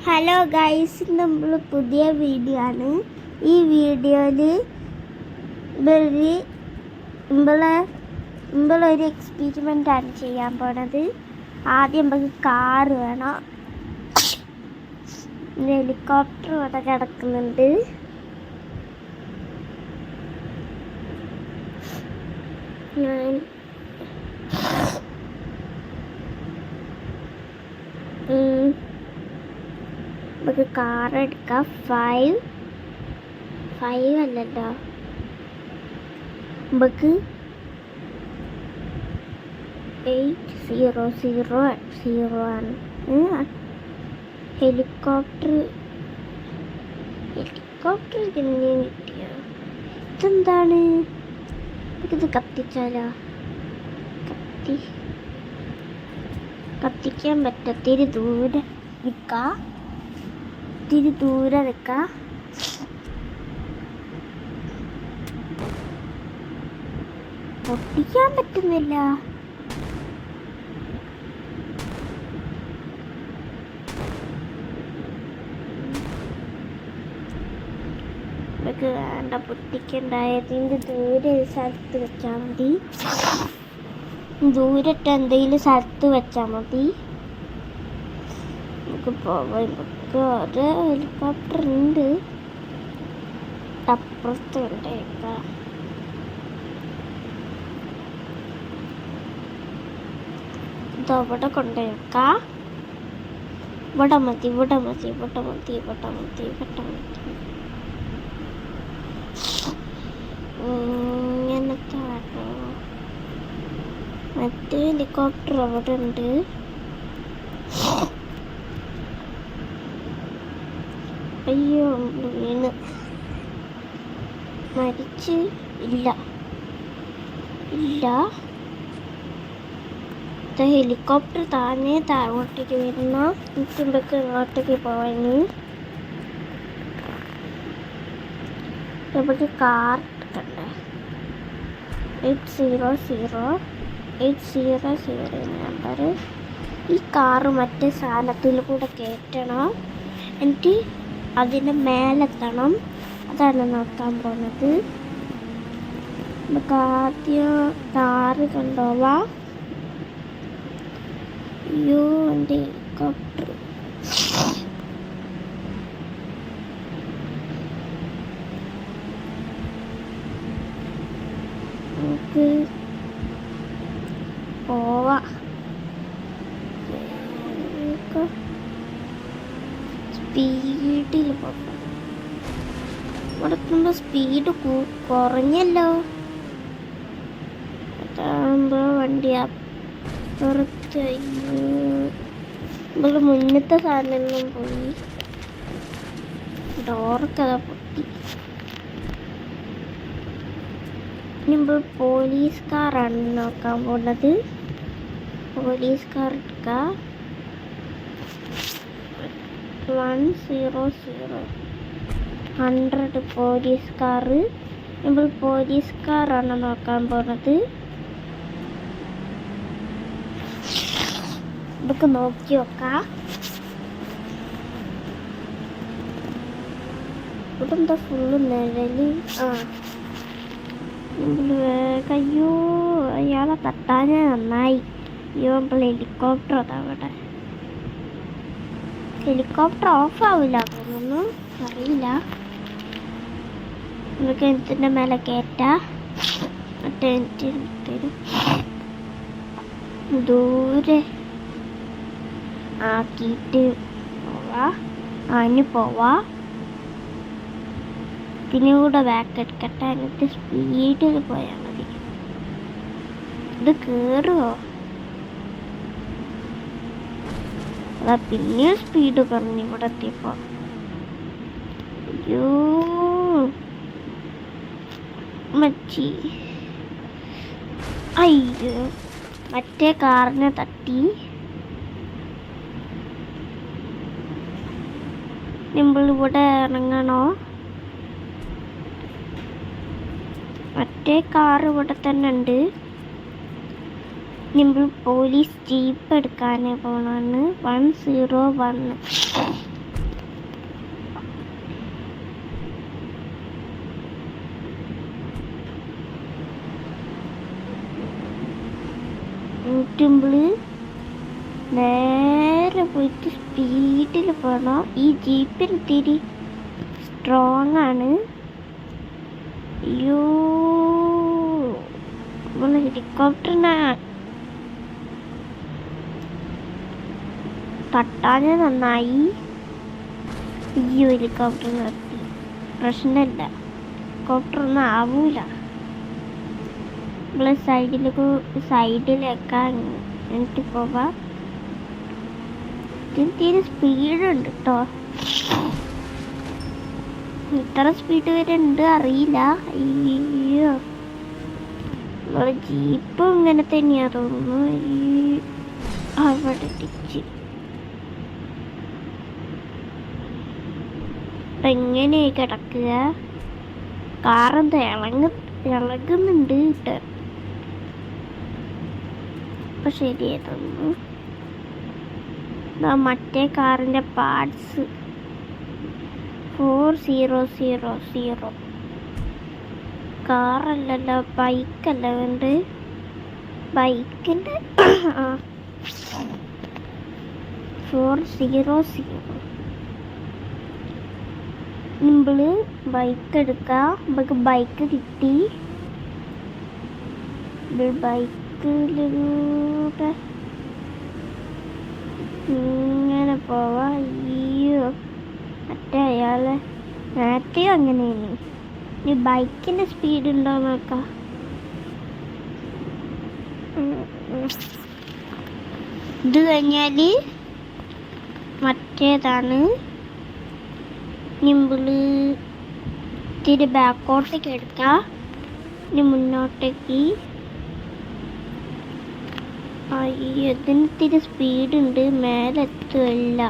Hello guys, നമ്മൾ പുതിയ video ആണ്. ഈ വീഡിയോയിൽ ഒരു എക്സ്പെരിമെൻ്റ് ആണ് ചെയ്യാൻ പോണത്. ആദ്യം നമുക്ക് കാറ് വേണം. ഹെലികോപ്റ്റർ ഇവിടെ കിടക്കുന്നുണ്ട്. നമുക്ക് കാർ എടുക്കാം. 5 അല്ലല്ലോ, നമുക്ക് 800 ആണ്. ഹെലികോപ്റ്റർ ഇതിന് കിട്ടിയോ? ഇതെന്താണ്? നമുക്കിത് കത്തിച്ചാലോ? കത്തിക്കാൻ പറ്റും. ഇത്തിരി ദൂരെ നിൽക്കാം. പൊട്ടിക്കാൻ പറ്റുന്നില്ല. നമുക്ക് വേണ്ട, പൊട്ടിക്കണ്ടായതിൻ്റെ ദൂരെ ഒരു സ്ഥലത്ത് വെച്ചാൽ മതി. ദൂരത്തെ എന്തെങ്കിലും സ്ഥലത്ത് വെച്ചാൽ മതി. നമുക്ക് പോവാം. ഒരു ഹെലികോപ്റ്റർ ഉണ്ട്, അപ്പുറത്ത് കൊണ്ടേക്കാം. ഇതവിടെ കൊണ്ടുവയ്ക്കാം. ഇവിടെ മതി. ഇങ്ങനത്തെ മറ്റേ ഹെലികോപ്റ്റർ അവിടെ ഉണ്ട്. അയ്യോ, വീണ് മരിച്ച്. ഇല്ല, ഹെലികോപ്റ്റർ താനേ താഴോട്ടേക്ക് വരുന്ന നിൽക്കുമ്പോഴേക്ക് ഇങ്ങോട്ടേക്ക് പോവാന്. നമുക്ക് കാർ എടുക്കണ്ടേ? 800 നമ്പർ. ഈ കാറ് മറ്റേ സാധനത്തിൽ കൂടെ കയറ്റണം. എന്നിട്ട് അതിൻ്റെ മേലെത്തണം. അതാണ് നോക്കാൻ പോകുന്നത്. നമുക്ക് ആദ്യം കാറ് കൊണ്ടുപോവാം. അയ്യോ, എൻ്റെ ഹെലികോപ്റ്റർ. നമുക്ക് പോവാം. സ്പീഡിൽ പോകാം. ഇവിടെ സ്പീഡ് കുറഞ്ഞല്ലോ. അതാകുമ്പോൾ വണ്ടി അപ്പുറത്ത്. നമ്മൾ മുന്നത്തെ സാധനങ്ങളും പോയി. ഡോറൊക്കെ അതാ പൊട്ടി. നമ്മൾ പോലീസ് കാറാണ് നോക്കാൻ പോകുന്നത്. പോലീസ് കാർ എടുക്കാം. 100 പോലീസ് കാറ്. നമ്മൾ പോലീസ് കാറാണ് നോക്കാൻ പോകുന്നത്. നമുക്ക് നോക്കി നോക്കാം. ഇവിടെ എന്താ ഫുള്ള് നിഴല്. അയ്യോ, അയാളെ തട്ടാനേ നന്നായി. അയ്യോ, നമ്മൾ ഹെലികോപ്റ്റർ അതവിടെ. ഹെലികോപ്റ്റർ ഓഫ് ആവില്ല തോന്നുന്നു, അറിയില്ല. നമുക്ക് എന്തിൻ്റെ മേലെ കയറ്റാം. മറ്റേ ദൂരെ ആക്കിയിട്ട് പോവാ. ഇതിനൂടെ ബാക്ക് എടുക്കട്ടെ. എന്നിട്ട് സ്പീഡിൽ പോയാൽ മതി. ഇത് കയറുമോ? അതാ പിന്നെ സ്പീഡ് കുറഞ്ഞു ഇവിടെ എത്തിയപ്പോ. അയ്യോ മച്ചി, അയ്യോ, മറ്റേ കാറിനെ തട്ടി. നമ്മളിവിടെ ഇറങ്ങണോ? മറ്റേ കാർ ഇവിടെ തന്നെ ഉണ്ട്. നമ്മൾ പോലീസ് ജീപ്പ് എടുക്കാനേ പോണാണ്. 101. യൂട്യൂബിൽ നേരെ പോയിട്ട് സ്പീഡിൽ പോകണം. ഈ ജീപ്പിന് ഇത്തിരി സ്ട്രോങ് ആണ്. അയ്യോ, നമ്മളെ ഹെലികോപ്റ്ററിനെ തട്ടാഞ്ഞ നന്നായി. ഈ ഹെലികോപ്റ്റർ നിർത്തി, പ്രശ്നമില്ല, ഹെലികോപ്റ്ററൊന്നും ആവൂല. നമ്മൾ സൈഡിലേക്കാൻ എന്നിട്ട് പോവാം. ഇതിന് തീരെ സ്പീഡുണ്ട് കേട്ടോ. ഇത്ര സ്പീഡ് വരെ ഉണ്ട് അറിയില്ല. അയ്യോ, നമ്മളെ ജീപ്പും ഇങ്ങനെ തന്നെയാ തോന്നുന്നു. അവിടെ തിരിച്ച് എങ്ങനെ കിടക്കുക. കാറെന്താ ഇളകുന്നുണ്ട് കേട്ടോ. ഇപ്പൊ ശരിയായി തോന്നുന്നു. മറ്റേ കാറിന്റെ പാർട്സ് 4000 കാറല്ലല്ലോ, ബൈക്കല്ല വേണ്ട. ബൈക്കിന്റെ 400. നമ്മള് ബൈക്ക് എടുക്കാം. നമുക്ക് ബൈക്ക് കിട്ടി. ബൈക്കിലൂടെ ഇങ്ങനെ പോവാ. അയ്യോ, മറ്റേ അയാളെ നേരത്തെ അങ്ങനെയാണ്. ഈ ബൈക്കിന്റെ സ്പീഡ് ഉണ്ടോ നോക്കാം. ഇത് കഴിഞ്ഞാല് മറ്റേതാണ്. നമ്മള് ഇത്തിരി ബാക്കോട്ടേക്ക് എടുക്കാം. ഇനി മുന്നോട്ടേക്ക്. അയ്യോ, ഇതിന് ഇത്തിരി സ്പീഡുണ്ട്, മേലെത്തുകയില്ല.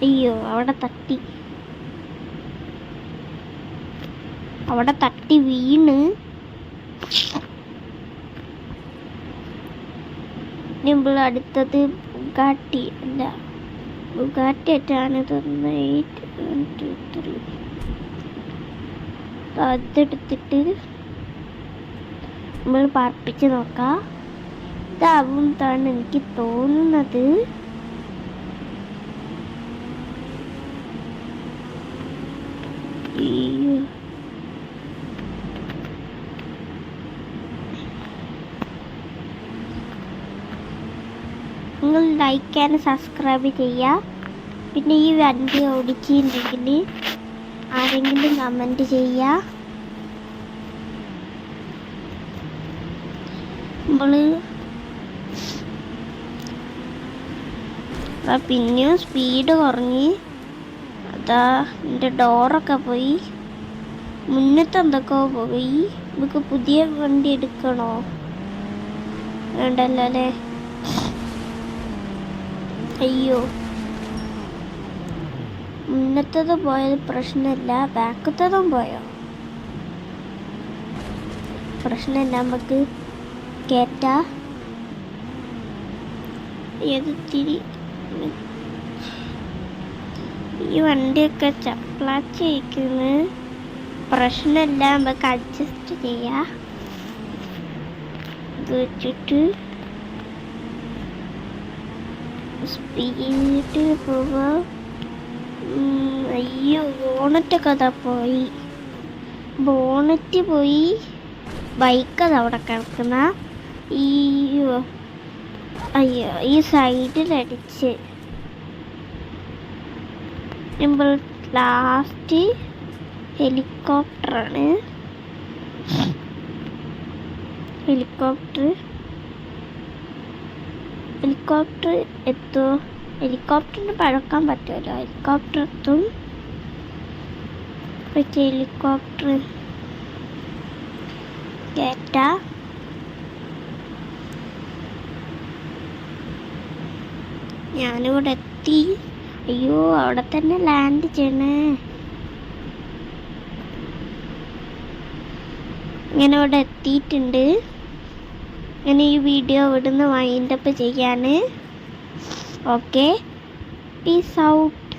അയ്യോ, അവിടെ തട്ടി വീണ്. നമ്മൾ അടുത്തത് ബുഗാട്ടി അല്ല, ബുഗാട്ടി ആയിട്ടാണ് അതെടുത്തിട്ട് നമ്മൾ പറപ്പിച്ച് നോക്കാം. ഇതാവുന്നതാണ് എനിക്ക് തോന്നുന്നത്. നിങ്ങൾ ലൈക്ക് ആൻഡ് സബ്സ്ക്രൈബ് ചെയ്യുക. പിന്നെ ഈ വണ്ടി ഓടിച്ചിട്ടുണ്ടെങ്കിൽ ആരെങ്കിലും കമൻറ്റ് ചെയ്യുക. നമ്മൾ പിന്നെയും സ്പീഡ് കുറഞ്ഞ്. അതാ എൻ്റെ ഡോറൊക്കെ പോയി, മുന്നത്തെ എന്തൊക്കെയോ പോയി. നമുക്ക് പുതിയ വണ്ടി എടുക്കണോ? വേണ്ടല്ലോ അല്ലേ. അയ്യോ, മുന്നത്തത് പോയത് പ്രശ്നമില്ല, ബാക്കത്തതും പോയോ പ്രശ്നമില്ല. നമുക്ക് കേറ്റാം. ഏതിരി ഈ വണ്ടിയൊക്കെ ചപ്ലാച്ചയക്കുന്നു. പ്രശ്നമില്ല, നമുക്ക് അഡ്ജസ്റ്റ് ചെയ്യാം. ഇത് വെച്ചിട്ട് സ്പീഡിൽ പോവാം. അയ്യോ, ബോണറ്റൊക്കെ അതാ പോയി. ബോണറ്റ് പോയി. ബൈക്ക് അത് അവിടെ കിടക്കുന്ന. അയ്യോ, ഈ സൈഡിലടിച്ച്. നമ്മൾ ലാസ്റ്റ് ഹെലികോപ്റ്ററാണ്. ഹെലികോപ്റ്റർ എത്തോ? ഹെലികോപ്റ്ററിന് പഴക്കാൻ പറ്റുമല്ലോ. ഹെലികോപ്റ്റർ എത്തും. പക്ഷേ ഹെലികോപ്റ്റർ കേറ്റാ. ഞാനിവിടെ എത്തി. അയ്യോ, അവിടെ തന്നെ ലാൻഡ് ചെയ്യണേ. ഇങ്ങനെ ഇവിടെ എത്തിയിട്ടുണ്ട്. ഞാൻ ഈ വീഡിയോ ഇവിടുന്ന് വൈൻഡപ്പ് ചെയ്യാണ്. Okay, peace out.